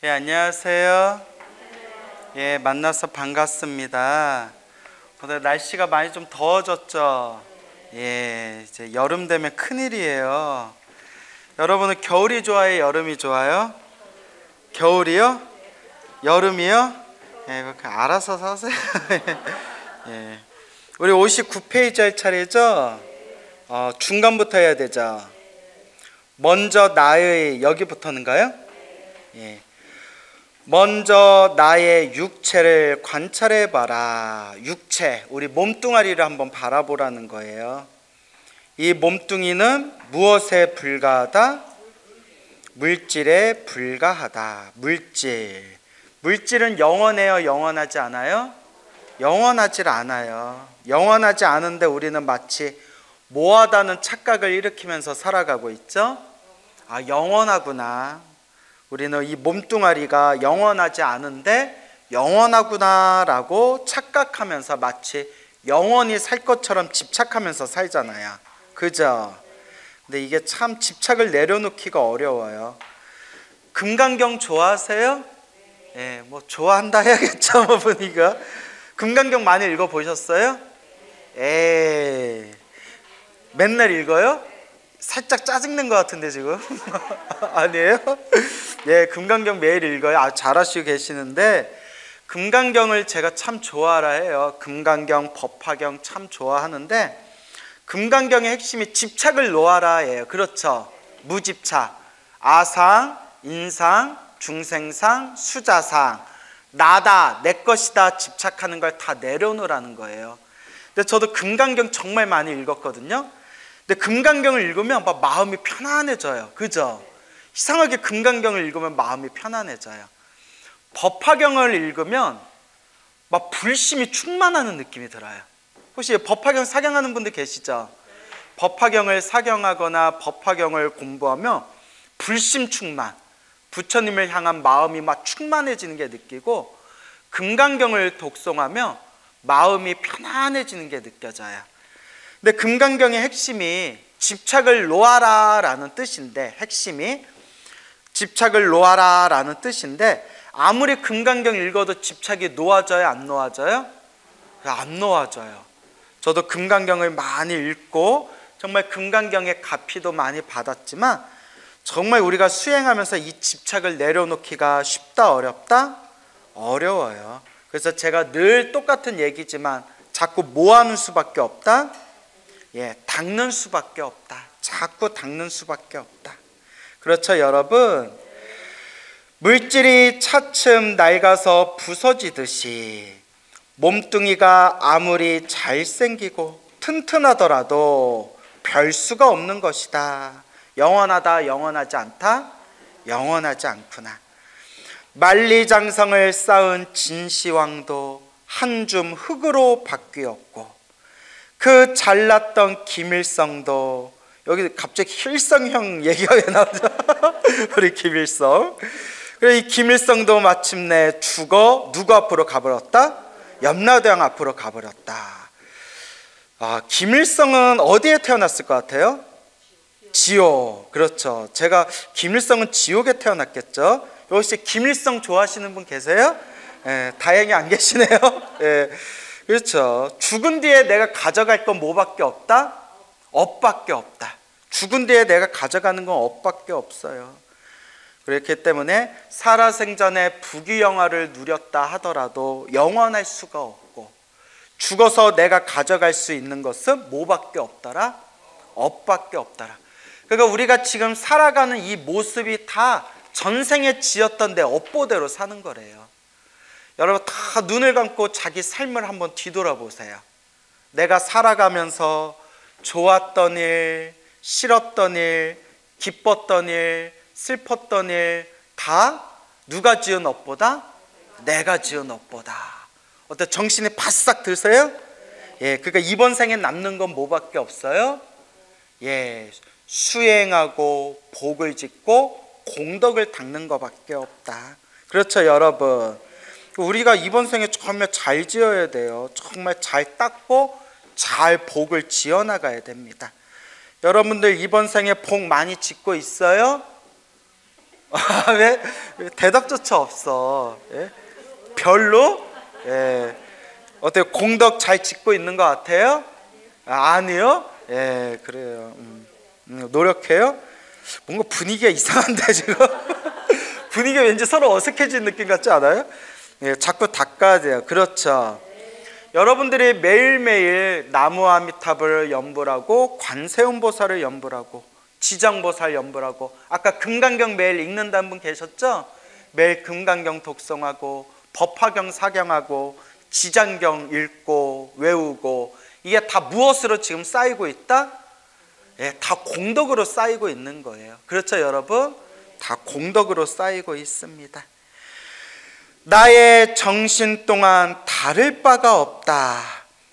예, 안녕하세요. 예, 만나서 반갑습니다. 오늘 날씨가 많이 좀 더워졌죠? 예, 이제 여름 되면 큰일이에요. 여러분은 겨울이 좋아요, 여름이 좋아요? 겨울이요? 여름이요? 예, 그렇게 알아서 사세요. 예. 우리 59페이지 할 차례죠? 중간부터 해야 되죠? 먼저 나의, 여기부터는가요? 예. 먼저 나의 육체를 관찰해 봐라. 육체, 우리 몸뚱아리를 한번 바라보라는 거예요. 이 몸뚱이는 무엇에 불과하다? 물질에 불과하다. 물질은 영원해요, 영원하지 않아요? 영원하지 않아요. 영원하지 않은데 우리는 마치 모하다는 착각을 일으키면서 살아가고 있죠? 아, 영원하구나. 우리는 이 몸뚱아리가 영원하지 않은데 영원하구나 라고 착각하면서 마치 영원히 살 것처럼 집착하면서 살잖아요. 그죠? 근데 이게 참 집착을 내려놓기가 어려워요. 금강경 좋아하세요? 예, 뭐 좋아한다 해야겠죠, 뭐 분위기가. 금강경 많이 읽어보셨어요? 맨날 읽어요? 살짝 짜증낸 것 같은데 지금. 아니에요? 예, 금강경 매일 읽어요. 아주 잘하시고 계시는데, 금강경을 제가 참 좋아하라 해요. 금강경, 법화경 참 좋아하는데, 금강경의 핵심이 집착을 놓아라예요. 그렇죠? 무집착, 아상, 인상, 중생상, 수자상, 나다, 내 것이다 집착하는 걸 다 내려놓으라는 거예요. 근데 저도 금강경 정말 많이 읽었거든요. 근데 금강경을 읽으면 막 마음이 편안해져요. 그죠? 이상하게 금강경을 읽으면 마음이 편안해져요. 법화경을 읽으면 막 불심이 충만하는 느낌이 들어요. 혹시 법화경 사경하는 분들 계시죠? 법화경을 사경하거나 법화경을 공부하면 불심 충만, 부처님을 향한 마음이 막 충만해지는 게 느끼고, 금강경을 독송하면 마음이 편안해지는 게 느껴져요. 근데 금강경의 핵심이 집착을 놓아라 라는 뜻인데, 핵심이 집착을 놓아라 라는 뜻인데, 아무리 금강경 읽어도 집착이 놓아져요, 안 놓아져요? 안 놓아져요. 저도 금강경을 많이 읽고 정말 금강경의 가피도 많이 받았지만, 정말 우리가 수행하면서 이 집착을 내려놓기가 쉽다, 어렵다? 어려워요. 그래서 제가 늘 똑같은 얘기지만 자꾸 뭐 하는 수밖에 없다? 예, 닦는 수밖에 없다. 자꾸 닦는 수밖에 없다. 그렇죠, 여러분? 물질이 차츰 낡아서 부서지듯이 몸뚱이가 아무리 잘생기고 튼튼하더라도 별 수가 없는 것이다. 영원하다, 영원하지 않다? 영원하지 않구나. 만리장성을 쌓은 진시황도 한 줌 흙으로 바뀌었고, 그 잘났던 김일성도, 여기 갑자기 힐성형 얘기가 왜 나오죠? 우리 김일성. 그래, 이 김일성도 마침내 죽어 누구 앞으로 가버렸다? 염라대왕 앞으로 가버렸다. 아, 김일성은 어디에 태어났을 것 같아요? 지옥. 그렇죠. 제가 김일성은 지옥에 태어났겠죠. 혹시 김일성 좋아하시는 분 계세요? 예, 다행히 안 계시네요. 예. 그렇죠. 죽은 뒤에 내가 가져갈 건 뭐밖에 없다? 업밖에 없다. 죽은 뒤에 내가 가져가는 건 업밖에 없어요. 그렇기 때문에 살아생전에 부귀영화를 누렸다 하더라도 영원할 수가 없고, 죽어서 내가 가져갈 수 있는 것은 뭐밖에 없더라? 업밖에 없더라. 그러니까 우리가 지금 살아가는 이 모습이 다 전생에 지었던 내 업보대로 사는 거래요. 여러분, 다 눈을 감고 자기 삶을 한번 뒤돌아보세요. 내가 살아가면서 좋았던 일, 싫었던 일, 기뻤던 일, 슬펐던 일 다 누가 지은 업보다? 내가 지은 업보다. 어때, 정신이 바싹 드세요? 예, 그러니까 이번 생에 남는 건 뭐밖에 없어요? 예, 수행하고 복을 짓고 공덕을 닦는 것밖에 없다. 그렇죠, 여러분? 우리가 이번 생에 정말 잘 지어야 돼요. 정말 잘 닦고 잘 복을 지어나가야 됩니다. 여러분들 이번 생에 복 많이 짓고 있어요? 왜 대답조차 없어? 예? 별로? 예. 어때요? 공덕 잘 짓고 있는 것 같아요? 아니요? 예, 그래요. 노력해요? 뭔가 분위기가 이상한데 지금? 분위기가 왠지 서로 어색해진 느낌 같지 않아요? 예, 자꾸 닦아야 돼요. 그렇죠. 여러분들이 매일매일 나무아미탑을 연불하고 관세음보살을 연불하고 지정보살 연불하고 아까 금강경 매일 읽는다는 분 계셨죠? 매일 금강경 독송하고 법화경 사경하고 지장경 읽고 외우고 이게 다 무엇으로 지금 쌓이고 있다? 예, 다 공덕으로 쌓이고 있는 거예요. 그렇죠 여러분? 다 공덕으로 쌓이고 있습니다. 나의 정신 또한 다를 바가 없다.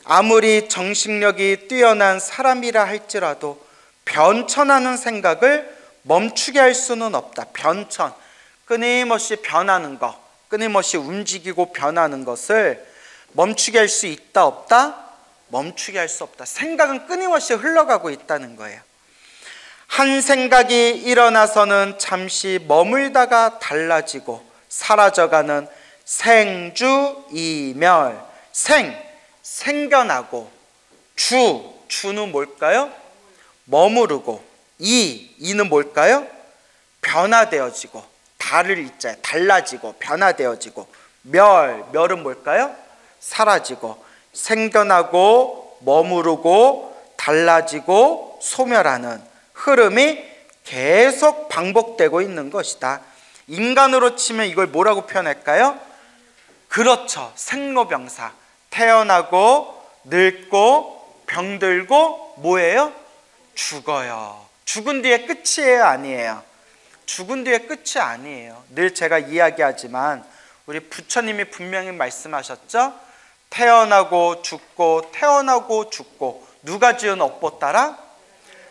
아무리 정신력이 뛰어난 사람이라 할지라도 변천하는 생각을 멈추게 할 수는 없다. 변천, 끊임없이 변하는 것, 끊임없이 움직이고 변하는 것을 멈추게 할 수 있다 없다? 멈추게 할 수 없다. 생각은 끊임없이 흘러가고 있다는 거예요. 한 생각이 일어나서는 잠시 머물다가 달라지고 사라져가는 생주이멸. 생겨나고 주는 뭘까요? 머무르고 이는 뭘까요? 변화되어지고 달을 이자에 달라지고 변화되어지고 멸은 뭘까요? 사라지고 생겨나고 머무르고 달라지고 소멸하는 흐름이 계속 반복되고 있는 것이다. 인간으로 치면 이걸 뭐라고 표현할까요? 그렇죠. 생로병사. 태어나고 늙고 병들고 뭐예요? 죽어요. 죽은 뒤에 끝이에요? 아니에요? 죽은 뒤에 끝이 아니에요. 늘 제가 이야기하지만 우리 부처님이 분명히 말씀하셨죠? 태어나고 죽고 태어나고 죽고 누가 지은 업보 따라?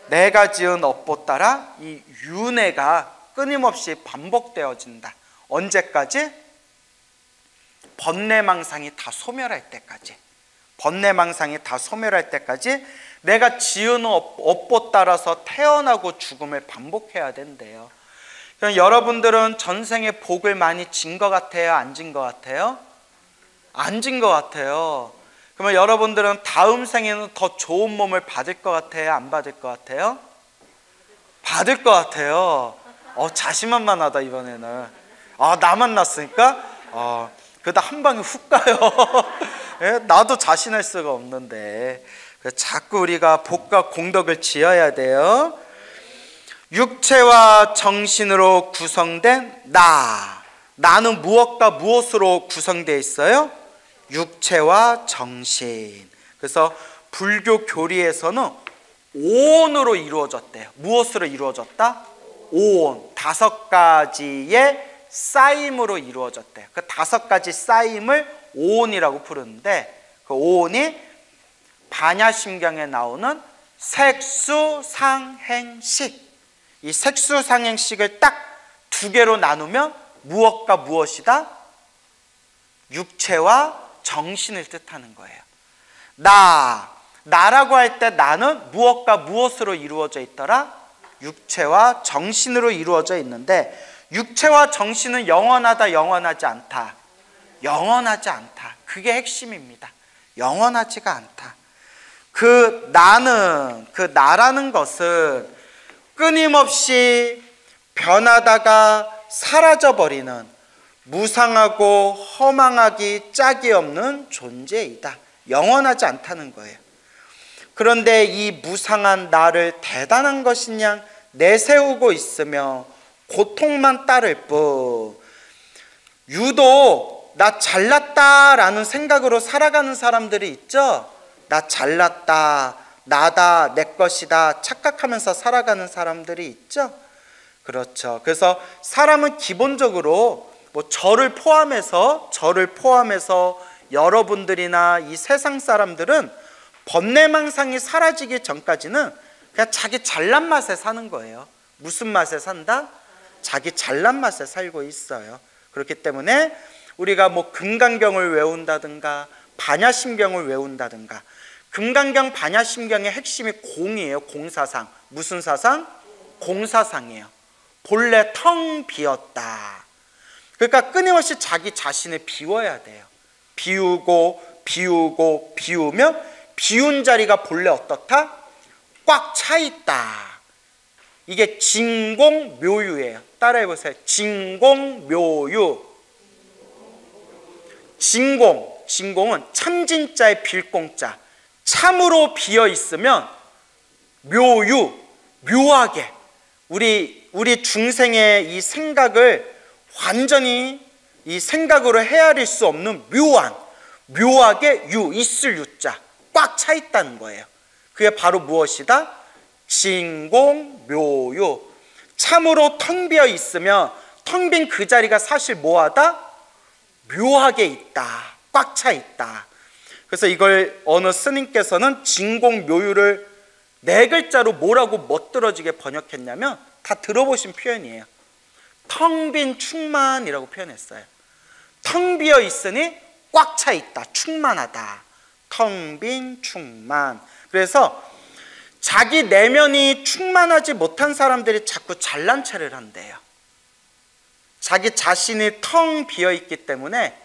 내가 지은 업보 따라 이 윤회가 끊임없이 반복되어진다. 언제까지? 번뇌망상이 다 소멸할 때까지. 번뇌망상이 다 소멸할 때까지 내가 지은 업보 따라서 태어나고 죽음을 반복해야 된대요. 그럼 여러분들은 전생에 복을 많이 진 것 같아요? 안 진 것 같아요? 안 진 것 같아요. 그러면 여러분들은 다음 생에는 더 좋은 몸을 받을 것 같아요? 안 받을 것 같아요? 받을 것 같아요. 자신만만하다 이번에는. 나만 났으니까? 그러다 한 방에 훅 가요. 예? 나도 자신할 수가 없는데 자꾸 우리가 복과 공덕을 지어야 돼요. 육체와 정신으로 구성된 나는 무엇과 무엇으로 구성되어 있어요? 육체와 정신. 그래서 불교 교리에서는 오온으로 이루어졌대요. 무엇으로 이루어졌다? 오온. 5가지의 쌓임으로 이루어졌대요. 그 5가지 쌓임을 오온이라고 부르는데 그 오온이 반야심경에 나오는 색수상행식. 이 색수상행식을 딱 2개로 나누면 무엇과 무엇이다? 육체와 정신을 뜻하는 거예요. 나라고 할 때 나는 무엇과 무엇으로 이루어져 있더라? 육체와 정신으로 이루어져 있는데 육체와 정신은 영원하다, 영원하지 않다? 영원하지 않다. 그게 핵심입니다. 영원하지가 않다. 그 나라는 것은 끊임없이 변하다가 사라져버리는 무상하고 허망하기 짝이 없는 존재이다. 영원하지 않다는 거예요. 그런데 이 무상한 나를 대단한 것이냐 내세우고 있으며 고통만 따를 뿐 유독 나 잘났다라는 생각으로 살아가는 사람들이 있죠. 나 잘났다, 나다, 내 것이다 착각하면서 살아가는 사람들이 있죠. 그렇죠. 그래서 사람은 기본적으로 저를 포함해서 여러분들이나 이 세상 사람들은 번뇌망상이 사라지기 전까지는 그냥 자기 잘난 맛에 사는 거예요. 무슨 맛에 산다? 자기 잘난 맛에 살고 있어요. 그렇기 때문에 우리가 금강경을 외운다든가 반야심경을 외운다든가 금강경 반야심경의 핵심이 공이에요. 공사상. 무슨 사상? 공사상이에요. 본래 텅 비었다. 그러니까 끊임없이 자기 자신을 비워야 돼요. 비우고 비우고 비우면 비운 자리가 본래 어떻다? 꽉 차 있다. 이게 진공묘유예요. 따라해보세요. 진공묘유. 진공은 참진자의 빌공자. 참으로 비어 있으면 묘하게 우리 중생의 이 생각을 완전히 이 생각으로 헤아릴 수 없는 묘하게 있을 유자 꽉 차 있다는 거예요. 그게 바로 무엇이다? 진공묘유. 참으로 텅 비어 있으면 텅 빈 그 자리가 사실 뭐하다? 묘하게 있다. 꽉 차 있다. 그래서 이걸 어느 스님께서는 진공묘유를 4글자로 뭐라고 멋들어지게 번역했냐면 다 들어보신 표현이에요. 텅 빈 충만이라고 표현했어요. 텅 비어 있으니 꽉 차 있다. 충만하다. 텅 빈 충만. 그래서 자기 내면이 충만하지 못한 사람들이 자꾸 잘난 체를 한대요. 자기 자신이 텅 비어 있기 때문에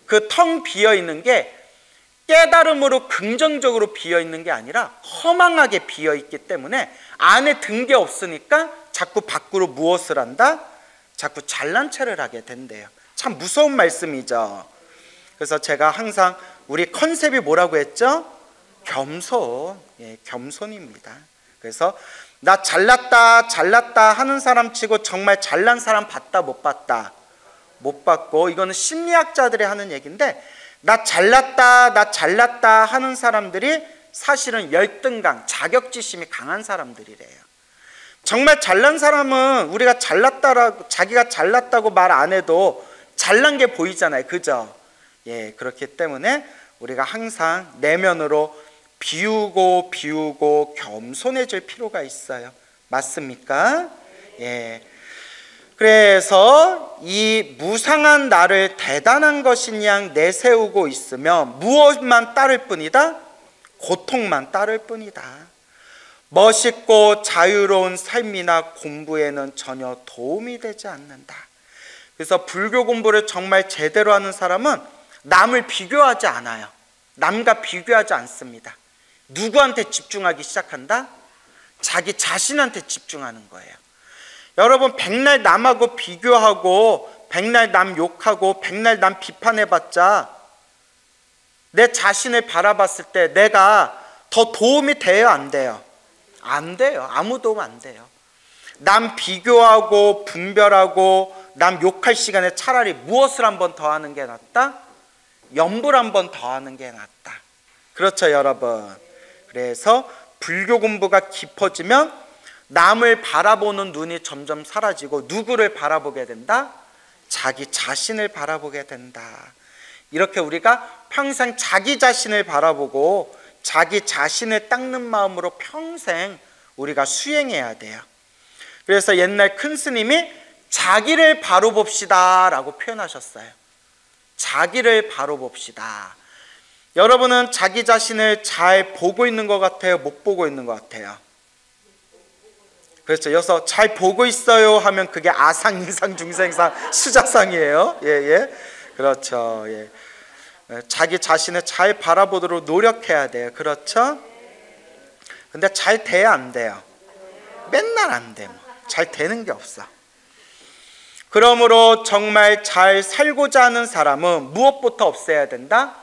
그 텅 비어 있는 게 깨달음으로 긍정적으로 비어 있는 게 아니라 허망하게 비어 있기 때문에 안에 든 게 없으니까 자꾸 밖으로 무엇을 한다? 자꾸 잘난 체를 하게 된대요. 참 무서운 말씀이죠. 그래서 제가 항상 우리 컨셉이 뭐라고 했죠? 겸손. 겸손입니다. 그래서 나 잘났다 하는 사람 치고 정말 잘난 사람 봤다 못 봤다? 못 봤고, 이거는 심리학자들이 하는 얘기인데, 나 잘났다 하는 사람들이 사실은 열등감, 자격지심이 강한 사람들이래요. 정말 잘난 사람은 우리가 자기가 잘났다고 말 안 해도 잘난 게 보이잖아요. 그죠? 그렇기 때문에 우리가 항상 내면으로 비우고 겸손해질 필요가 있어요. 맞습니까? 그래서 이 무상한 나를 대단한 것인 양 내세우고 있으면 무엇만 따를 뿐이다? 고통만 따를 뿐이다. 멋있고 자유로운 삶이나 공부에는 전혀 도움이 되지 않는다. 그래서 불교 공부를 정말 제대로 하는 사람은 남을 비교하지 않아요. 남과 비교하지 않습니다. 누구한테 집중하기 시작한다? 자기 자신한테 집중하는 거예요. 여러분, 백날 남하고 비교하고 백날 남 욕하고 백날 남 비판해봤자 내 자신을 바라봤을 때 내가 더 도움이 돼요, 안 돼요? 안 돼요. 아무 도움 안 돼요. 남 비교하고 분별하고 남 욕할 시간에 차라리 무엇을 한 번 더 하는 게 낫다? 염불 한 번 더 하는 게 낫다. 그렇죠, 여러분? 그래서 불교 공부가 깊어지면 남을 바라보는 눈이 점점 사라지고 누구를 바라보게 된다? 자기 자신을 바라보게 된다. 이렇게 우리가 평생 자기 자신을 바라보고 자기 자신을 닦는 마음으로 평생 우리가 수행해야 돼요. 그래서 옛날 큰 스님이 자기를 바로 봅시다 라고 표현하셨어요. 자기를 바로 봅시다. 여러분은 자기 자신을 잘 보고 있는 것 같아요? 못 보고 있는 것 같아요? 그렇죠. 여기서 잘 보고 있어요 하면 그게 아상, 인상, 중생상, 수자상이에요. 그렇죠. 자기 자신을 잘 바라보도록 노력해야 돼요. 그렇죠? 근데 잘 돼야 안 돼요? 맨날 안 돼. 잘 되는 게 없어. 그러므로 정말 잘 살고자 하는 사람은 무엇부터 없애야 된다?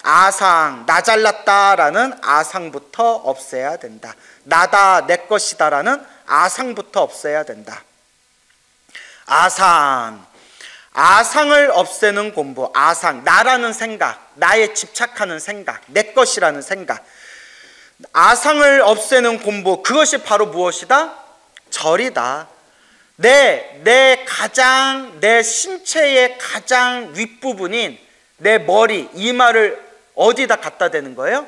아상, 나 잘났다라는 아상부터 없애야 된다. 나다, 내 것이다라는 아상부터 없애야 된다. 아상을 없애는 공부. 아상, 나라는 생각, 나에 집착하는 생각, 내 것이라는 생각. 아상을 없애는 공부, 그것이 바로 무엇이다? 절이다. 내 신체의 가장 윗부분인 내 머리, 이마를 어디다 갖다 대는 거예요?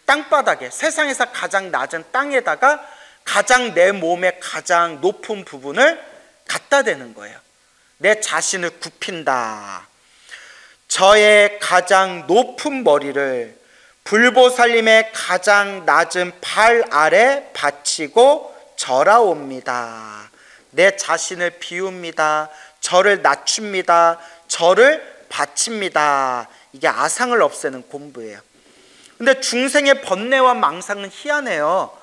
땅바닥에, 세상에서 가장 낮은 땅에다가 가장 내 몸의 가장 높은 부분을 갖다 대는 거예요. 내 자신을 굽힌다. 저의 가장 높은 머리를 불보살님의 가장 낮은 발 아래 받치고 절하옵니다. 내 자신을 비웁니다. 저를 낮춥니다. 저를 바칩니다. 이게 아상을 없애는 공부예요. 근데 중생의 번뇌와 망상은 희한해요.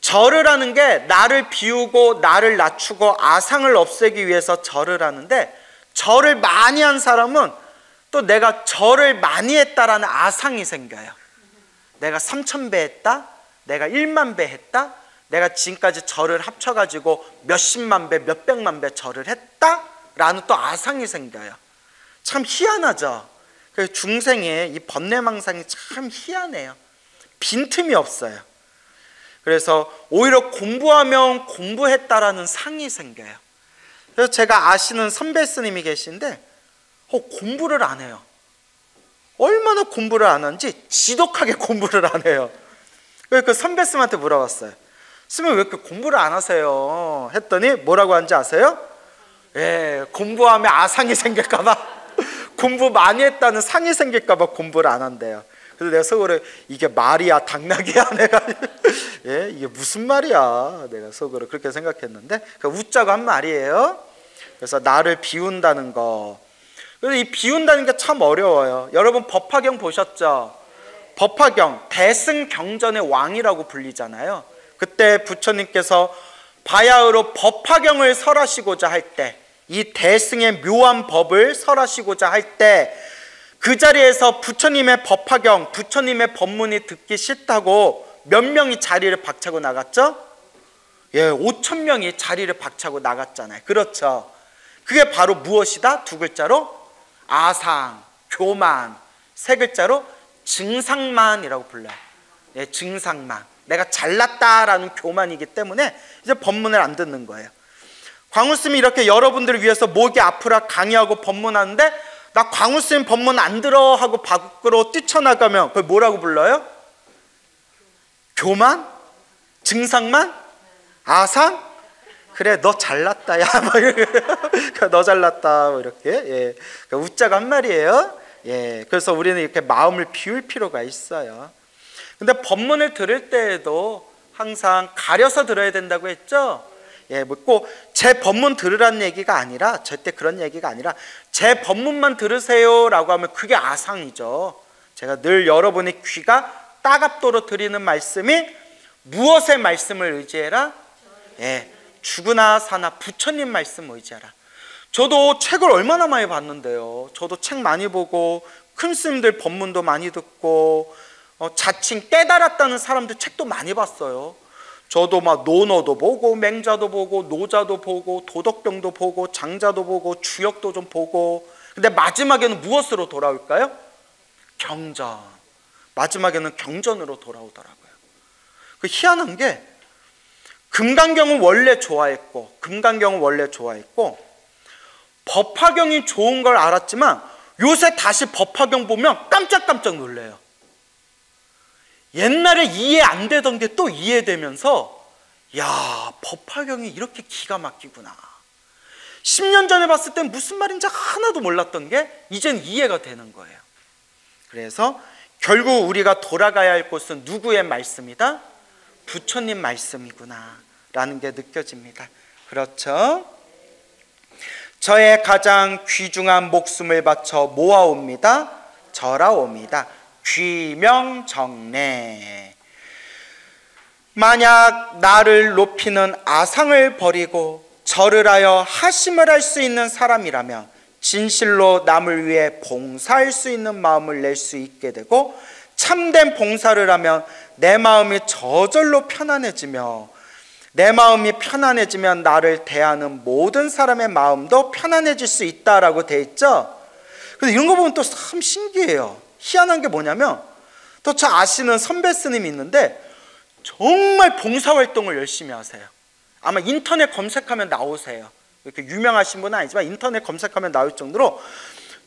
절을 하는 게 나를 비우고 나를 낮추고 아상을 없애기 위해서 절을 하는데, 절을 많이 한 사람은 또 내가 절을 많이 했다라는 아상이 생겨요. 내가 3000배 했다, 내가 1만 배 했다, 내가 지금까지 절을 합쳐가지고 몇십만 배, 몇백만 배 절을 했다라는 또 아상이 생겨요. 참 희한하죠. 그래서 중생의 이 번뇌망상이 참 희한해요. 빈틈이 없어요. 그래서 오히려 공부하면 공부했다라는 상이 생겨요. 그래서 제가 아시는 선배 스님이 계신데 공부를 안 해요. 얼마나 공부를 안 하는지 지독하게 공부를 안 해요. 그래서 그 선배 스님한테 물어봤어요. 스님 왜 이렇게 공부를 안 하세요? 했더니 뭐라고 하는지 아세요? 예, 공부하면 아상이 생길까 봐 공부 많이 했다는 상이 생길까 봐 공부를 안 한대요. 그래서 내가 속으로 이게 말이야 당나귀야 내가 예, 이게 무슨 말이야 내가 속으로 그렇게 생각했는데 웃자고 한 말이에요. 그래서 나를 비운다는 거. 그래서 이 비운다는 게 참 어려워요. 여러분 법화경 보셨죠? 법화경 대승경전의 왕이라고 불리잖아요. 그때 부처님께서 바야흐로 법화경을 설하시고자 할 때, 이 대승의 묘한 법을 설하시고자 할 때 그 자리에서 부처님의 법화경, 부처님의 법문이 듣기 싫다고 몇 명이 자리를 박차고 나갔죠? 예, 5,000명이 자리를 박차고 나갔잖아요. 그렇죠. 그게 바로 무엇이다? 두 글자로 아상, 교만, 세 글자로 증상만이라고 불러요. 예, 증상만. 내가 잘났다라는 교만이기 때문에 이제 법문을 안 듣는 거예요. 광우스님이 이렇게 여러분들을 위해서 목이 아프라 강의하고 법문하는데 나 광우스님 법문 안 들어 하고 밖으로 뛰쳐나가면 그걸 뭐라고 불러요? 교만? 증상만? 아상? 그래 너 잘났다 야 너 잘났다 뭐 이렇게 예. 그러니까 웃자고 한 말이에요. 예. 그래서 우리는 이렇게 마음을 비울 필요가 있어요. 근데 법문을 들을 때에도 항상 가려서 들어야 된다고 했죠. 예, 뭐 꼭 제 법문 들으라는 얘기가 아니라, 절대 그런 얘기가 아니라 제 법문만 들으세요라고 하면 그게 아상이죠. 제가 늘 여러분의 귀가 따갑도록 드리는 말씀이 무엇의 말씀을 의지해라? 예, 죽으나 사나 부처님 말씀 의지하라. 저도 책을 얼마나 많이 봤는데요. 저도 책 많이 보고 큰 스님들 법문도 많이 듣고 자칭 깨달았다는 사람들 책도 많이 봤어요. 저도 막 논어도 보고 맹자도 보고 노자도 보고 도덕경도 보고 장자도 보고 주역도 좀 보고. 근데 마지막에는 무엇으로 돌아올까요? 경전. 마지막에는 경전으로 돌아오더라고요. 그 희한한 게 금강경은 원래 좋아했고 법화경이 좋은 걸 알았지만 요새 다시 법화경 보면 깜짝깜짝 놀래요. 옛날에 이해 안 되던 게 또 이해되면서 야, 법화경이 이렇게 기가 막히구나. 10년 전에 봤을 땐 무슨 말인지 하나도 몰랐던 게 이젠 이해가 되는 거예요. 그래서 결국 우리가 돌아가야 할 곳은 누구의 말씀이다? 부처님 말씀이구나 라는 게 느껴집니다. 그렇죠? 저의 가장 귀중한 목숨을 바쳐 모아옵니다. 절하옵니다. 귀명정례. 만약 나를 높이는 아상을 버리고 절을 하여 하심을 할 수 있는 사람이라면 진실로 남을 위해 봉사할 수 있는 마음을 낼 수 있게 되고, 참된 봉사를 하면 내 마음이 저절로 편안해지며, 내 마음이 편안해지면 나를 대하는 모든 사람의 마음도 편안해질 수 있다라고 돼 있죠. 근데 이런 거 보면 또 참 신기해요. 희한한 게 뭐냐면 또 저 아시는 선배 스님이 있는데 정말 봉사활동을 열심히 하세요. 아마 인터넷 검색하면 나오세요. 이렇게 유명하신 분은 아니지만 인터넷 검색하면 나올 정도로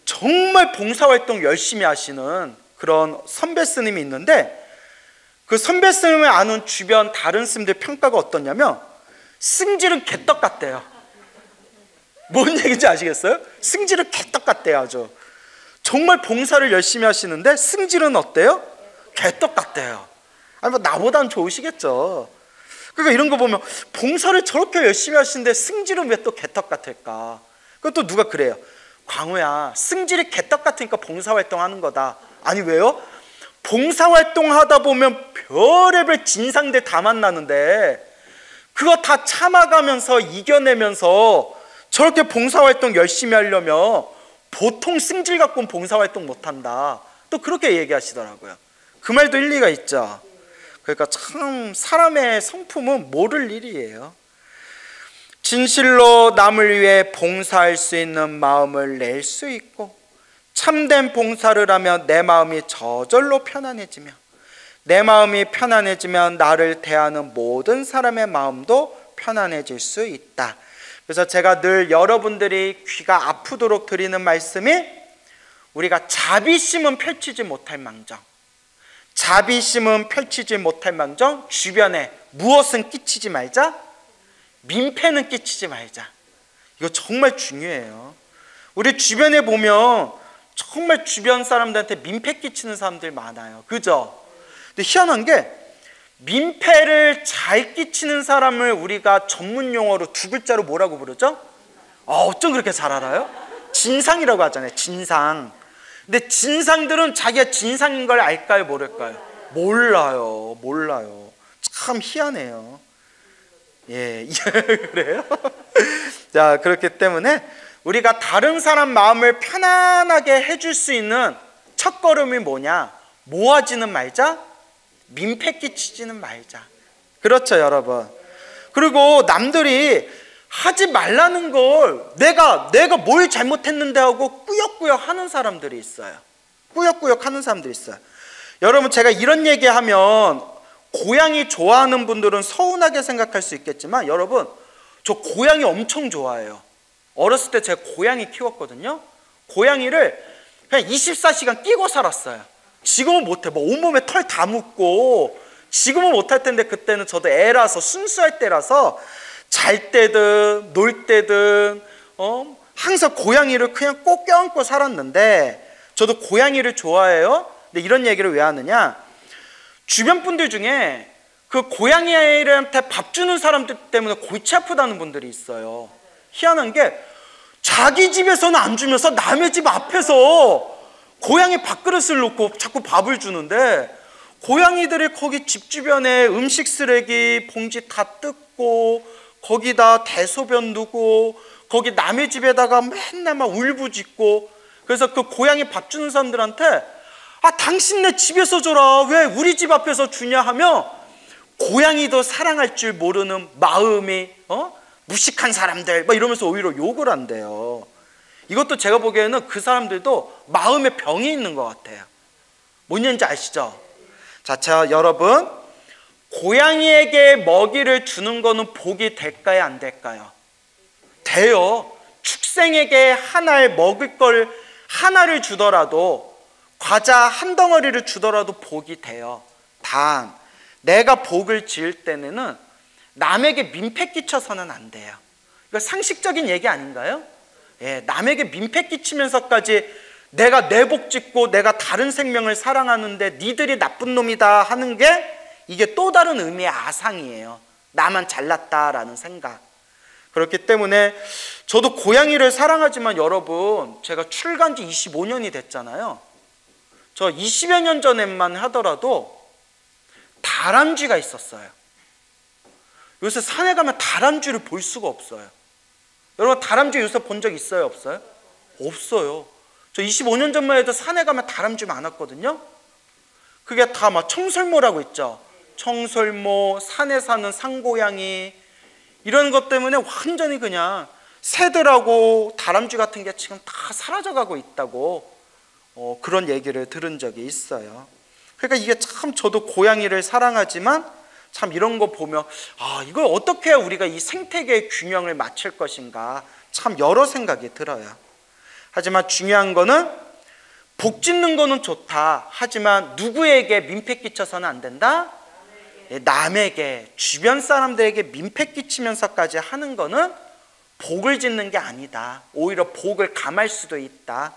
정말 봉사활동 열심히 하시는 그런 선배 스님이 있는데, 그 선배 스님을 아는 주변 다른 스님들 평가가 어떠냐면 승질은 개떡 같대요. 뭔 얘기인지 아시겠어요? 승질은 개떡 같대요. 아주 정말 봉사를 열심히 하시는데 승질은 어때요? 개떡 같대요. 아니 뭐 나보단 좋으시겠죠. 그러니까 이런 거 보면 봉사를 저렇게 열심히 하시는데 승질은 왜 또 개떡 같을까? 그것도 누가 그래요. 광우야, 승질이 개떡 같으니까 봉사활동 하는 거다. 아니 왜요? 봉사활동 하다 보면 별의별 진상들 다 만나는데 그거 다 참아가면서 이겨내면서 저렇게 봉사활동 열심히 하려면 보통 승질 갖고는 봉사활동 못한다. 또 그렇게 얘기하시더라고요. 그 말도 일리가 있죠. 그러니까 참 사람의 성품은 모를 일이에요. 진실로 남을 위해 봉사할 수 있는 마음을 낼 수 있고 참된 봉사를 하면 내 마음이 저절로 편안해지며 내 마음이 편안해지면 나를 대하는 모든 사람의 마음도 편안해질 수 있다. 그래서 제가 늘 여러분들이 귀가 아프도록 드리는 말씀이 우리가 자비심은 펼치지 못할 망정, 자비심은 펼치지 못할 망정 주변에 무엇은 끼치지 말자, 민폐는 끼치지 말자. 이거 정말 중요해요. 우리 주변에 보면 정말 주변 사람들한테 민폐 끼치는 사람들 많아요. 그죠? 근데 희한한 게 민폐를 잘 끼치는 사람을 우리가 전문 용어로 두 글자로 뭐라고 부르죠? 어쩜 그렇게 잘 알아요? 진상이라고 하잖아요. 진상. 근데 진상들은 자기가 진상인 걸 알까요? 모를까요? 몰라요. 참 희한해요. 예, 그래요? 자, 그렇기 때문에 우리가 다른 사람 마음을 편안하게 해줄 수 있는 첫걸음이 뭐냐? 모아지는 말자, 민폐 끼치지는 말자. 그렇죠, 여러분. 그리고 남들이 하지 말라는 걸 내가 뭘 잘못했는데 하고 꾸역꾸역 하는 사람들이 있어요. 꾸역꾸역 하는 사람들이 있어요. 여러분, 제가 이런 얘기하면 고양이 좋아하는 분들은 서운하게 생각할 수 있겠지만 여러분, 저 고양이 엄청 좋아해요. 어렸을 때 제가 고양이 키웠거든요. 고양이를 그냥 24시간 끼고 살았어요. 지금은 못해. 뭐 온몸에 털 다 묻고 지금은 못할 텐데 그때는 저도 애라서 순수할 때라서 잘 때든 놀 때든 항상 고양이를 그냥 꼭 껴안고 살았는데 저도 고양이를 좋아해요. 근데 이런 얘기를 왜 하느냐, 주변 분들 중에 그 고양이한테 밥 주는 사람들 때문에 골치 아프다는 분들이 있어요. 희한한 게 자기 집에서는 안 주면서 남의 집 앞에서 고양이 밥그릇을 놓고 자꾸 밥을 주는데 고양이들이 거기 집 주변에 음식 쓰레기 봉지 다 뜯고 거기다 대소변 두고 거기 남의 집에다가 맨날 막 울부짖고, 그래서 그 고양이 밥 주는 사람들한테 당신네 집에서 줘라, 왜 우리 집 앞에서 주냐 하면 고양이도 사랑할 줄 모르는 마음이 무식한 사람들 막 이러면서 오히려 욕을 한대요. 이것도 제가 보기에는 그 사람들도 마음에 병이 있는 것 같아요. 뭔 얘기인지 아시죠? 자, 여러분, 고양이에게 먹이를 주는 거는 복이 될까요, 안 될까요? 돼요. 축생에게 하나의 먹을 걸 하나를 주더라도, 과자 한 덩어리를 주더라도 복이 돼요. 단 내가 복을 지을 때는 남에게 민폐 끼쳐서는 안 돼요. 이거 상식적인 얘기 아닌가요? 예, 남에게 민폐 끼치면서까지 내가 내 복 짓고 내가 다른 생명을 사랑하는데 니들이 나쁜 놈이다 하는 게 이게 또 다른 의미의 아상이에요. 나만 잘났다라는 생각. 그렇기 때문에 저도 고양이를 사랑하지만 여러분, 제가 출간 지 25년이 됐잖아요. 저 20여 년 전에만 하더라도 다람쥐가 있었어요. 요새 산에 가면 다람쥐를 볼 수가 없어요. 여러분, 다람쥐 요새 본 적 있어요, 없어요? 없어요. 저 25년 전만 해도 산에 가면 다람쥐 많았거든요. 그게 다 막 청설모라고 있죠. 청설모, 산에 사는 산고양이, 이런 것 때문에 완전히 그냥 새들하고 다람쥐 같은 게 지금 다 사라져가고 있다고 그런 얘기를 들은 적이 있어요. 그러니까 이게 참, 저도 고양이를 사랑하지만 참 이런 거 보면 이걸 어떻게 해야 우리가 이 생태계의 균형을 맞출 것인가, 참 여러 생각이 들어요. 하지만 중요한 거는 복 짓는 거는 좋다. 하지만 누구에게 민폐 끼쳐서는 안 된다? 남에게, 주변 사람들에게 민폐 끼치면서까지 하는 거는 복을 짓는 게 아니다. 오히려 복을 감할 수도 있다.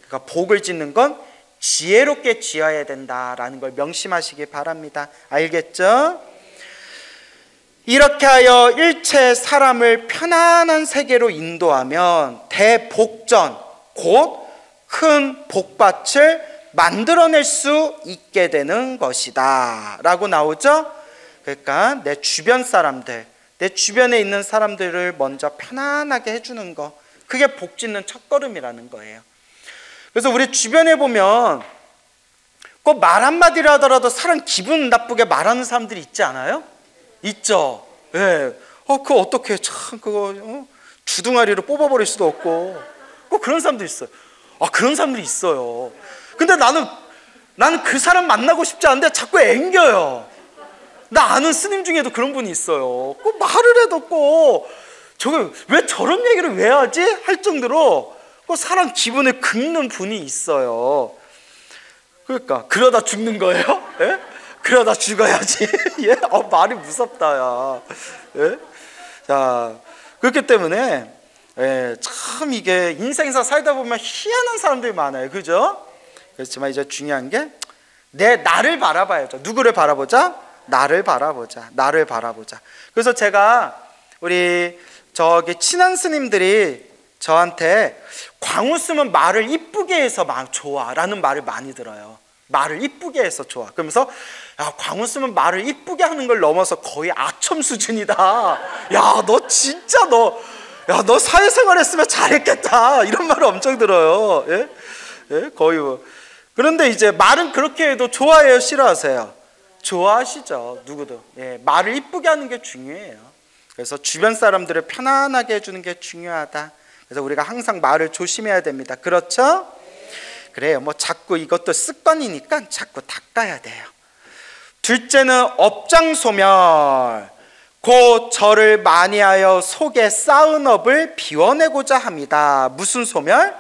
그러니까 복을 짓는 건 지혜롭게 지어야 된다라는 걸 명심하시기 바랍니다. 알겠죠? 이렇게 하여 일체 사람을 편안한 세계로 인도하면 대복전, 곧 큰 복밭을 만들어낼 수 있게 되는 것이다 라고 나오죠. 그러니까 내 주변 사람들, 내 주변에 있는 사람들을 먼저 편안하게 해주는 거, 그게 복 짓는 첫걸음이라는 거예요. 그래서 우리 주변에 보면 꼭 말 한마디를 하더라도 사람 기분 나쁘게 말하는 사람들이 있지 않아요? 있죠. 예. 그거 어떻게 참 그거 주둥아리로 뽑아버릴 수도 없고 꼭 그런 사람도 있어요. 그런 사람들이 있어요. 근데 나는 그 사람 만나고 싶지 않은데 자꾸 앵겨요. 나 아는 스님 중에도 그런 분이 있어요. 꼭 말을 해도 꼭 저거 왜 저런 얘기를 왜 하지? 할 정도로 꼭 사람 기분을 긁는 분이 있어요. 그러니까 그러다 죽는 거예요? 예? 그러다 죽어야지. 예? 말이 무섭다, 야. 예? 자, 그렇기 때문에 예, 참 이게 인생사 살다 보면 희한한 사람들이 많아요. 그죠? 그렇지만 이제 중요한 게 나를 바라봐야죠. 누구를 바라보자? 나를 바라보자. 나를 바라보자. 그래서 제가 우리 저기 친한 스님들이 저한테 광우 쓰면 말을 이쁘게 해서 막 좋아 라는 말을 많이 들어요. 말을 이쁘게 해서 좋아. 그러면서 야, 광우 쓰면 말을 이쁘게 하는 걸 넘어서 거의 아첨 수준이다. 야, 너 진짜 너 사회생활 했으면 잘했겠다. 이런 말을 엄청 들어요. 예? 예? 거의 뭐. 그런데 이제 말은 그렇게 해도 좋아해요, 싫어하세요? 좋아하시죠, 누구도. 예, 말을 이쁘게 하는 게 중요해요. 그래서 주변 사람들을 편안하게 해주는 게 중요하다. 그래서 우리가 항상 말을 조심해야 됩니다. 그렇죠? 그래요. 뭐 자꾸 이것도 습관이니까 자꾸 닦아야 돼요. 둘째는 업장소멸. 곧 저를 많이하여 속에 쌓은 업을 비워내고자 합니다. 무슨 소멸?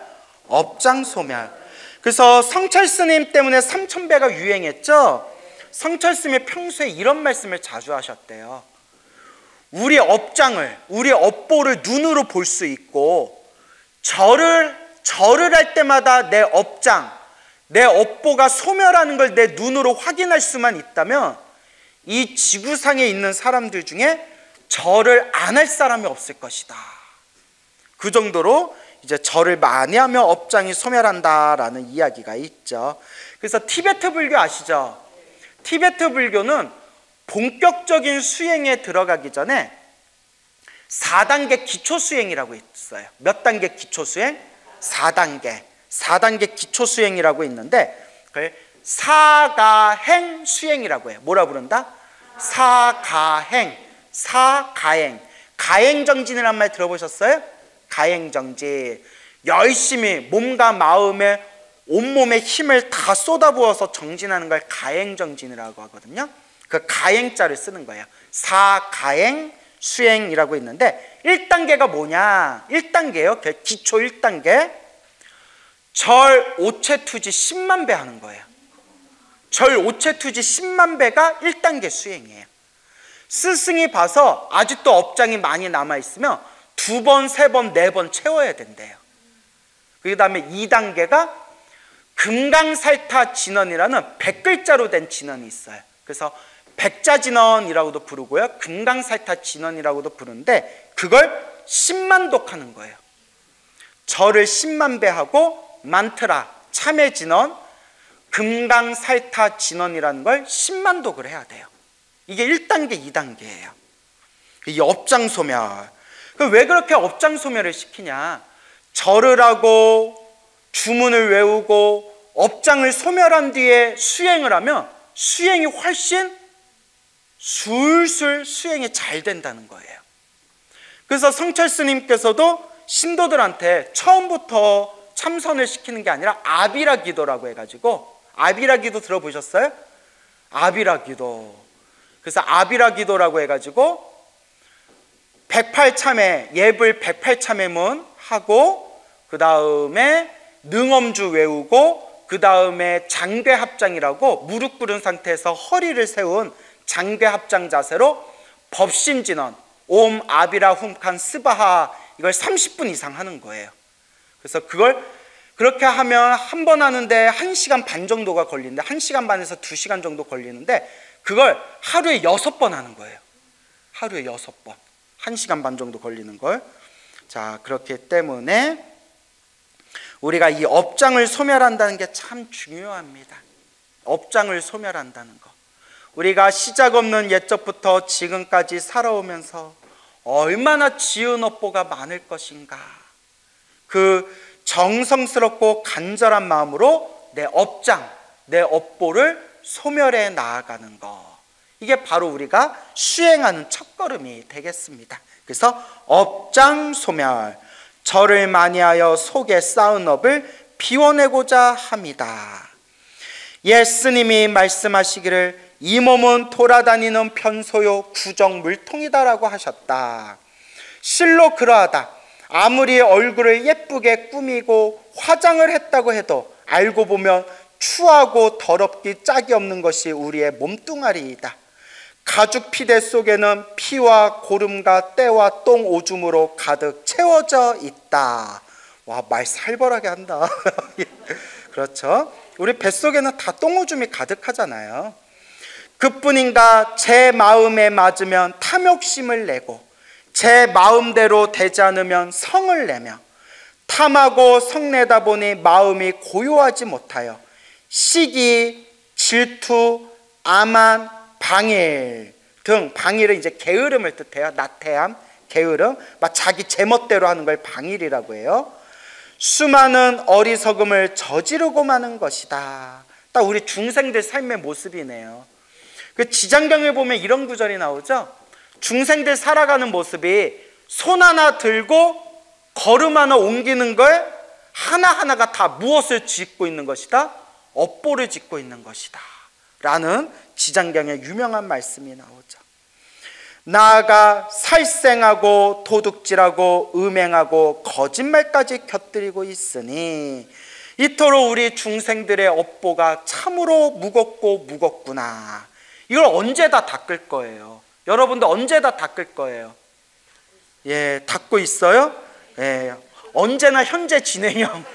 업장소멸. 그래서 성철 스님 때문에 삼천배가 유행했죠. 성철 스님이 평소에 이런 말씀을 자주 하셨대요. 우리 업장을, 우리 업보를 눈으로 볼 수 있고 절을 할 때마다 내 업장, 내 업보가 소멸하는 걸 내 눈으로 확인할 수만 있다면 이 지구상에 있는 사람들 중에 절을 안 할 사람이 없을 것이다. 그 정도로 이제 절을 많이 하면 업장이 소멸한다라는 이야기가 있죠. 그래서 티베트 불교 아시죠? 티베트 불교는 본격적인 수행에 들어가기 전에 4단계 기초 수행이라고 있어요. 몇 단계 기초 수행? 4단계 기초 수행이라고 있는데 그걸 사가행 수행이라고 해요. 뭐라 부른다? 사가행. 가행정진이란 말 들어보셨어요? 가행정진. 열심히 몸과 마음에 온몸에 힘을 다 쏟아부어서 정진하는 걸 가행정진이라고 하거든요. 그 가행자를 쓰는 거예요. 사가행 수행이라고 있는데 1단계가 뭐냐? 1단계요. 기초 1단계. 절 오체투지 10만 배 하는 거예요. 절 오체투지 10만 배가 1단계 수행이에요. 스승이 봐서 아직도 업장이 많이 남아있으면 2번, 3번, 4번 채워야 된대요. 그 다음에 2단계가 금강살타 진언이라는 100글자로 된 진언이 있어요. 그래서 백자진언이라고도 부르고요, 금강살타 진언이라고도 부르는데 그걸 10만 독하는 거예요. 절을 10만 배 하고 만트라, 참회진언, 금강살타 진언이라는 걸 10만 독을 해야 돼요. 이게 1단계, 2단계예요. 이 업장소멸. 왜 그렇게 업장소멸을 시키냐? 절을 하고 주문을 외우고 업장을 소멸한 뒤에 수행을 하면 수행이 훨씬 술술 수행이 잘 된다는 거예요. 그래서 성철 스님께서도 신도들한테 처음부터 참선을 시키는 게 아니라 아비라 기도라고 해가지고, 아비라 기도 들어보셨어요? 아비라 기도. 그래서 아비라 기도라고 해가지고 108참회, 예불 108참회문 하고 그 다음에 능엄주 외우고 그 다음에 장괴합장이라고 무릎 꿇은 상태에서 허리를 세운 장괴합장 자세로 법신진언, 옴 아비라 훔칸 스바하, 이걸 30분 이상 하는 거예요. 그래서 그걸 그렇게 하면 한 번 하는데 1시간 반 정도가 걸리는데 1시간 반에서 2시간 정도 걸리는데 그걸 하루에 6번 하는 거예요. 하루에 6번, 1시간 반 정도 걸리는 걸. 자, 그렇기 때문에 우리가 이 업장을 소멸한다는 게 참 중요합니다. 업장을 소멸한다는 거. 우리가 시작 없는 옛적부터 지금까지 살아오면서 얼마나 지은 업보가 많을 것인가. 그 정성스럽고 간절한 마음으로 내 업장, 내 업보를 소멸해 나아가는 것. 이게 바로 우리가 수행하는 첫걸음이 되겠습니다. 그래서 업장 소멸, 저를 많이하여 속에 쌓은 업을 비워내고자 합니다. 예수님이 말씀하시기를 이 몸은 돌아다니는 변소요 구정 물통이다라고 하셨다. 실로 그러하다. 아무리 얼굴을 예쁘게 꾸미고 화장을 했다고 해도 알고 보면 추하고 더럽기 짝이 없는 것이 우리의 몸뚱아리이다. 가죽 피대 속에는 피와 고름과 때와 똥 오줌으로 가득 채워져 있다. 와, 말 살벌하게 한다. 그렇죠? 우리 뱃속에는 다 똥오줌이 가득하잖아요. 그뿐인가 제 마음에 맞으면 탐욕심을 내고 제 마음대로 되지 않으면 성을 내며 탐하고 성내다 보니 마음이 고요하지 못하여 시기, 질투, 암한, 방일 등, 방일은 이제 게으름을 뜻해요. 나태함, 게으름, 막 자기 제멋대로 하는 걸 방일이라고 해요. 수많은 어리석음을 저지르고 마는 것이다. 딱 우리 중생들 삶의 모습이네요. 그 지장경에 보면 이런 구절이 나오죠. 중생들 살아가는 모습이 손 하나 들고 걸음 하나 옮기는 걸 하나하나가 다 무엇을 짓고 있는 것이다? 업보를 짓고 있는 것이다 라는 지장경의 유명한 말씀이 나오죠. 나아가 살생하고 도둑질하고 음행하고 거짓말까지 곁들이고 있으니 이토록 우리 중생들의 업보가 참으로 무겁고 무겁구나. 이걸 언제 다 닦을 거예요? 여러분들 언제 다 닦을 거예요? 예, 닦고 있어요? 예, 언제나 현재 진행형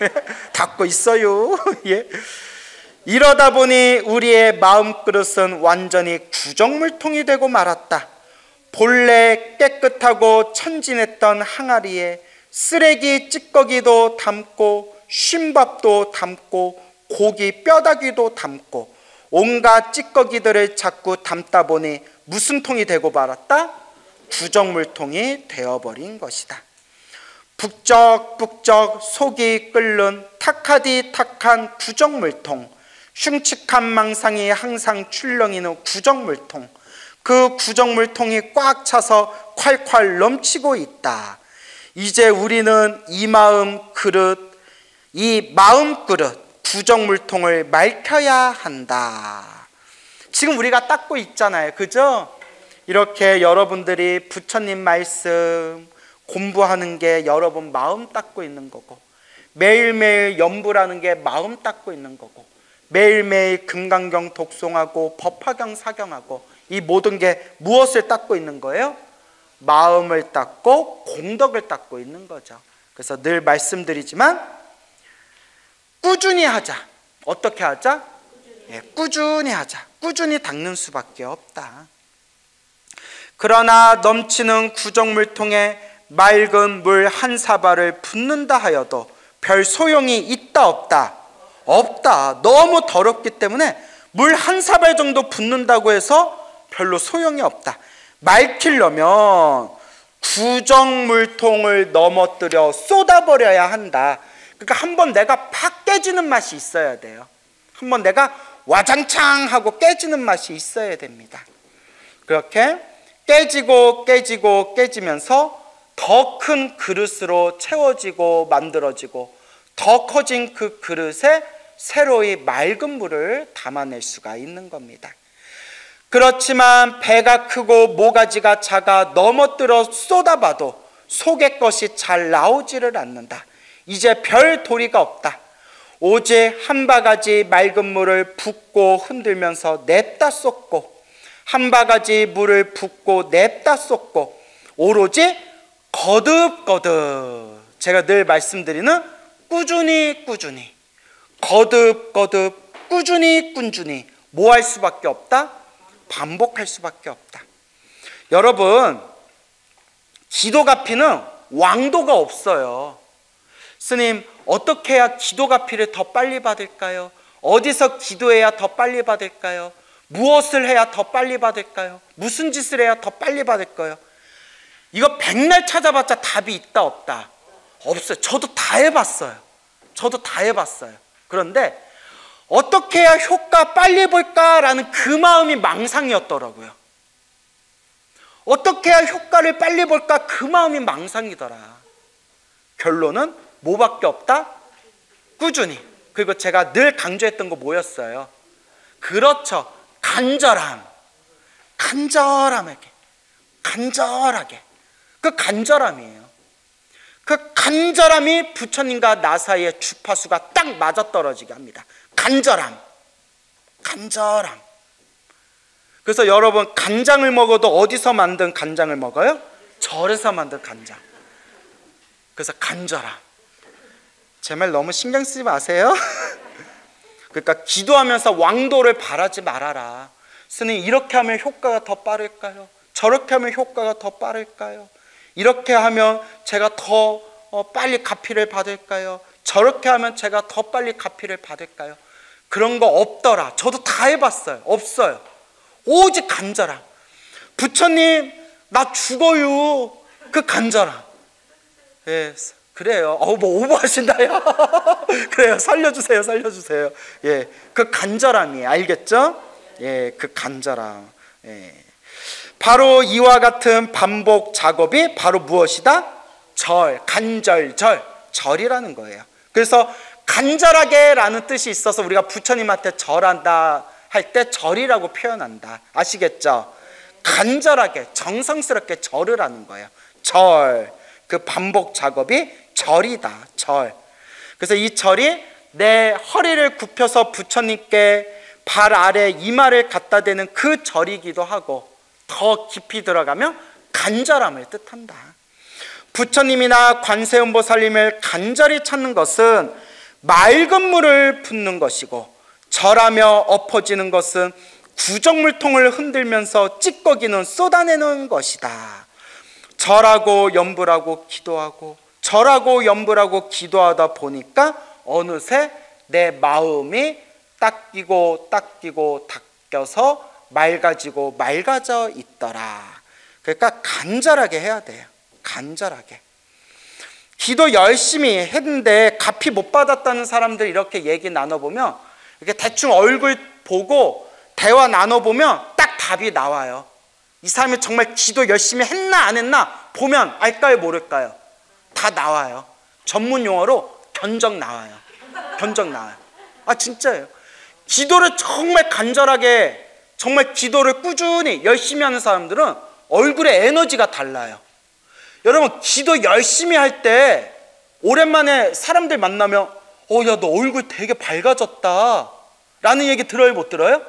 닦고 있어요. 예. 이러다 보니 우리의 마음그릇은 완전히 구정물통이 되고 말았다. 본래 깨끗하고 천진했던 항아리에 쓰레기 찌꺼기도 담고 쉰밥도 담고 고기 뼈다귀도 담고 온갖 찌꺼기들을 자꾸 담다 보니 무슨 통이 되고 말았다? 구정물통이 되어버린 것이다. 북적북적 속이 끓는 탁하디탁한 구정물통, 흉측한 망상이 항상 출렁이는 구정물통, 그 구정물통이 꽉 차서 콸콸 넘치고 있다. 이제 우리는 이 마음 그릇, 구정물통을 맑혀야 한다. 지금 우리가 닦고 있잖아요. 그죠? 이렇게 여러분들이 부처님 말씀 공부하는 게 여러분 마음 닦고 있는 거고, 매일매일 연불하는 게 마음 닦고 있는 거고, 매일매일 금강경 독송하고 법화경 사경하고, 이 모든 게 무엇을 닦고 있는 거예요? 마음을 닦고 공덕을 닦고 있는 거죠. 그래서 늘 말씀드리지만 꾸준히 하자. 어떻게 하자? 예, 꾸준히 하자. 꾸준히 닦는 수밖에 없다. 그러나 넘치는 구정물통에 맑은 물 한 사발을 붓는다 하여도 별 소용이 있다 없다? 없다. 너무 더럽기 때문에 물 한 사발 정도 붓는다고 해서 별로 소용이 없다. 맑히려면 구정물통을 넘어뜨려 쏟아버려야 한다. 그러니까 한번 내가 팍 깨지는 맛이 있어야 돼요. 한번 내가 와장창 하고 깨지는 맛이 있어야 됩니다. 그렇게 깨지면서 더 큰 그릇으로 채워지고 만들어지고 더 커진 그 그릇에 새로이 맑은 물을 담아낼 수가 있는 겁니다. 그렇지만 배가 크고 모가지가 작아 넘어뜨려 쏟아봐도 속의 것이 잘 나오지를 않는다. 이제 별 도리가 없다. 오직 한 바가지 맑은 물을 붓고 흔들면서 냅다 쏟고, 한 바가지 물을 붓고 냅다 쏟고, 오로지 거듭거듭, 제가 늘 말씀드리는 꾸준히 거듭거듭 꾸준히 뭐 할 수밖에 없다? 반복할 수밖에 없다. 여러분, 기도가피는 왕도가 없어요. 스님, 어떻게 해야 기도가피를 더 빨리 받을까요? 어디서 기도해야 더 빨리 받을까요? 무엇을 해야 더 빨리 받을까요? 무슨 짓을 해야 더 빨리 받을까요? 이거 백날 찾아봤자 답이 있다 없다? 없어요. 저도 다 해봤어요. 그런데 어떻게 해야 효과 빨리 볼까라는 그 마음이 망상이었더라고요. 어떻게 해야 효과를 빨리 볼까 그 마음이 망상이더라. 결론은 뭐밖에 없다? 꾸준히. 그리고 제가 늘 강조했던 거 뭐였어요? 그렇죠. 간절하게. 그 간절함이에요. 그 간절함이 부처님과 나 사이의 주파수가 딱 맞아떨어지게 합니다. 간절함. 그래서 여러분, 간장을 먹어도 어디서 만든 간장을 먹어요? 절에서 만든 간장. 그래서 간절함. 제 말 너무 신경 쓰지 마세요. 그러니까 기도하면서 왕도를 바라지 말아라. 스님, 이렇게 하면 효과가 더 빠를까요? 저렇게 하면 효과가 더 빠를까요? 이렇게 하면 제가 더 빨리 가피를 받을까요? 저렇게 하면 제가 더 빨리 가피를 받을까요? 그런 거 없더라. 저도 다 해봤어요. 없어요. 오직 간절함. 부처님, 나 죽어요. 그 간절함. 예, 그래요. 뭐 오버하신다요. 그래요. 살려주세요. 예, 그 간절함이에요. 알겠죠? 예, 그 간절함. 예. 바로 이와 같은 반복 작업이 바로 무엇이다? 절이라는 거예요. 그래서 간절하게라는 뜻이 있어서 우리가 부처님한테 절한다 할 때 절이라고 표현한다. 아시겠죠? 간절하게, 정성스럽게 절을 하는 거예요. 그 반복 작업이 절이다. 그래서 이 절이 내 허리를 굽혀서 부처님께 발 아래 이마를 갖다 대는 그 절이기도 하고, 더 깊이 들어가면 간절함을 뜻한다. 부처님이나 관세음보살님을 간절히 찾는 것은 맑은 물을 붓는 것이고, 절하며 엎어지는 것은 구정물통을 흔들면서 찌꺼기는 쏟아내는 것이다. 절하고 염불하고 기도하다 보니까 어느새 내 마음이 닦이고 닦여서 맑아져 있더라. 그러니까 간절하게 해야 돼요. 간절하게. 기도 열심히 했는데 갚이 못 받았다는 사람들 이렇게 얘기 나눠보면, 이렇게 대충 얼굴 보고 대화 나눠보면 딱 답이 나와요. 이 사람이 정말 기도 열심히 했나 안 했나 보면 알까요, 모를까요? 다 나와요. 전문 용어로 견적 나와요. 아, 진짜예요. 기도를 정말 간절하게, 정말 기도를 꾸준히 열심히 하는 사람들은 얼굴에 에너지가 달라요. 여러분, 기도 열심히 할 때 오랜만에 사람들 만나면 야, 너 얼굴 되게 밝아졌다 라는 얘기 들어요, 못 들어요?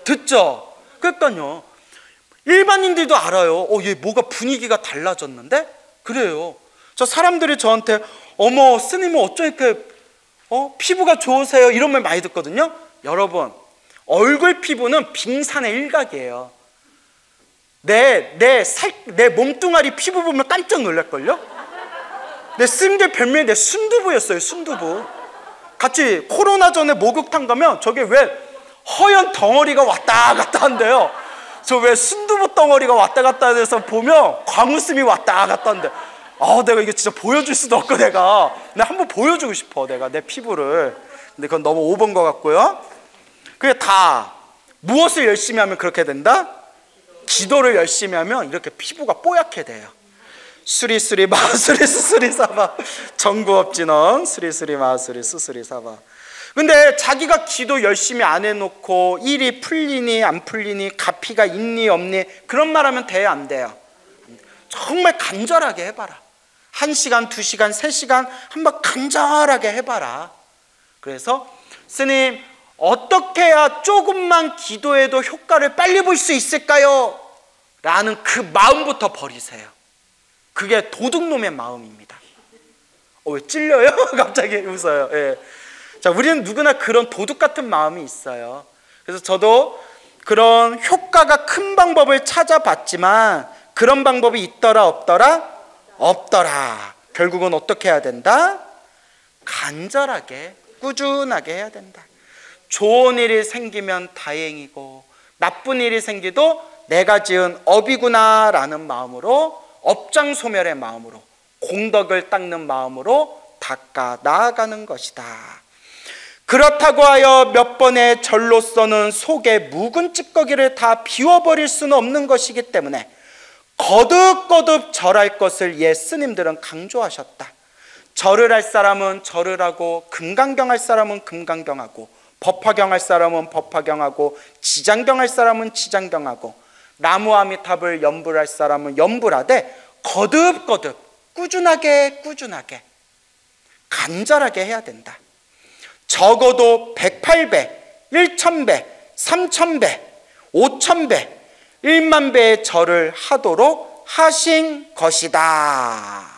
듣죠? 그러니까요, 일반인들도 알아요. 얘 뭐가 분위기가 달라졌는데? 그래요. 저 사람들이 저한테 어머, 스님은 어쩜 이렇게 피부가 좋으세요? 이런 말 많이 듣거든요. 여러분, 얼굴 피부는 빙산의 일각이에요. 내 몸뚱아리 피부 보면 깜짝 놀랄걸요? 내 스님들 별명이 내 순두부였어요. 순두부. 같이 코로나 전에 목욕탕 가면 저게 왜 허연 덩어리가 왔다 갔다 한대요. 저 왜 순두부 덩어리가 왔다 갔다 해서 보면 광우스미 왔다 갔다 한대. 내가 이게 진짜 보여줄 수도 없고, 내가 한번 보여주고 싶어, 내가 내 피부를. 근데 그건 너무 오버인 것 같고요. 그게 다 무엇을 열심히 하면 그렇게 된다? 기도를 열심히 하면 이렇게 피부가 뽀얗게 돼요. 수리수리 마수리 수수리 사바 정구업진언 수리수리 마수리 수수리 사바. 근데 자기가 기도 열심히 안 해놓고 일이 풀리니 안 풀리니, 가피가 있니 없니, 그런 말 하면 돼요, 안 돼요? 정말 간절하게 해봐라. 1시간, 2시간, 3시간 한번 간절하게 해봐라. 그래서 스님, 어떻게 해야 조금만 기도해도 효과를 빨리 볼 수 있을까요? 라는 그 마음부터 버리세요. 그게 도둑놈의 마음입니다. 왜 찔려요? 갑자기 웃어요. 예. 자, 우리는 누구나 그런 도둑 같은 마음이 있어요. 그래서 저도 그런 효과가 큰 방법을 찾아봤지만 그런 방법이 있더라 없더라? 없더라. 결국은 어떻게 해야 된다? 간절하게 꾸준하게 해야 된다. 좋은 일이 생기면 다행이고 나쁜 일이 생기도 내가 지은 업이구나 라는 마음으로, 업장소멸의 마음으로, 공덕을 닦는 마음으로 닦아 나아가는 것이다. 그렇다고 하여 몇 번의 절로서는 속에 묵은 찌꺼기를 다 비워버릴 수는 없는 것이기 때문에 거듭거듭 절할 것을 옛 스님들은 강조하셨다. 절을 할 사람은 절을 하고, 금강경할 사람은 금강경하고, 법화경할 사람은 법화경하고, 지장경할 사람은 지장경하고, 나무아미탑을 염불할 사람은 염불하되 거듭거듭 꾸준하게 간절하게 해야 된다. 적어도 108배, 1000배, 3000배, 5000배, 1만 배의 절을 하도록 하신 것이다.